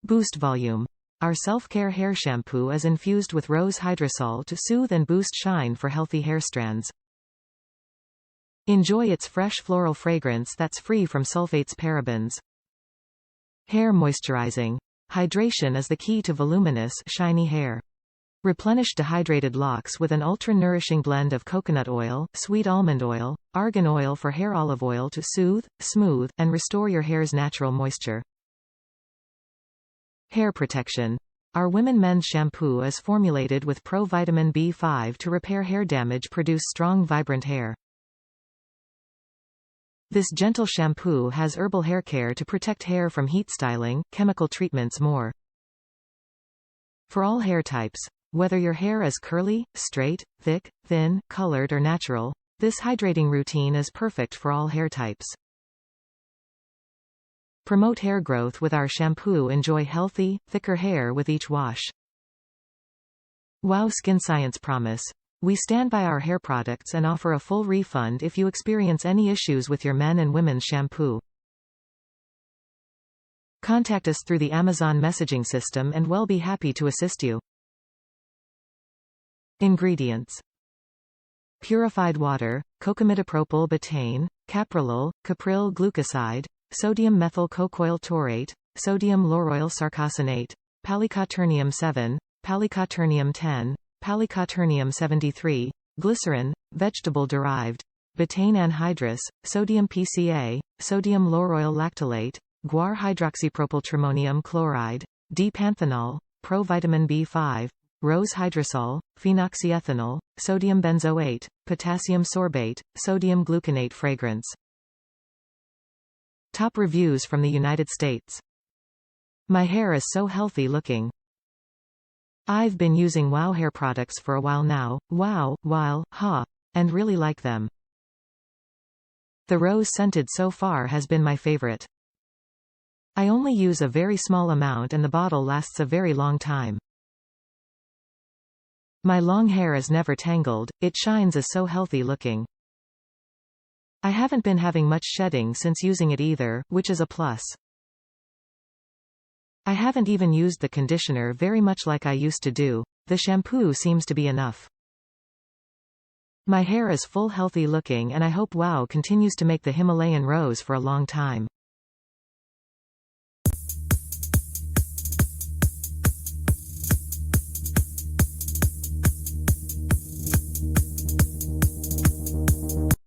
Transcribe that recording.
Boost volume. Our self-care hair shampoo is infused with rose hydrosol to soothe and boost shine for healthy hair strands. Enjoy its fresh floral fragrance that's free from sulfates parabens. Hair moisturizing. Hydration is the key to voluminous, shiny hair. Replenish dehydrated locks with an ultra-nourishing blend of coconut oil, sweet almond oil, argan oil for hair, olive oil to soothe, smooth, and restore your hair's natural moisture. Hair protection. Our Women Men's Shampoo is formulated with pro-vitamin B5 to repair hair damage, produce strong, vibrant hair. This gentle shampoo has herbal hair care to protect hair from heat, styling, chemical treatments, more. For all hair types. Whether your hair is curly, straight, thick, thin, colored or natural, this hydrating routine is perfect for all hair types. Promote hair growth with our shampoo. Enjoy healthy, thicker hair with each wash. Wow Skin Science Promise. We stand by our hair products and offer a full refund if you experience any issues with your men and women's shampoo. Contact us through the Amazon messaging system and we'll be happy to assist you. Ingredients. Purified water, cocamidopropyl betaine, caprolol, capryl glucoside, sodium methyl cocoyl taurate, sodium lauryl sarcosinate, palicoternium 7, palicoternium 10, palicoternium 73, glycerin, vegetable-derived, betaine anhydrous, sodium PCA, sodium lauryl lactylate, guar hydroxypropyltrimonium chloride, D-panthenol, provitamin B5, rose hydrosol, phenoxyethanol, sodium benzoate, potassium sorbate, sodium gluconate. Fragrance. Top reviews from the United States. My hair is so healthy looking. I've been using Wow hair products for a while now, and really like them. The rose scented so far has been my favorite. I only use a very small amount and the bottle lasts a very long time. My long hair is never tangled, it shines, is so healthy looking. I haven't been having much shedding since using it either, which is a plus. I haven't even used the conditioner very much like I used to do. The shampoo seems to be enough. My hair is full, healthy looking, and I hope Wow continues to make the Himalayan rose for a long time.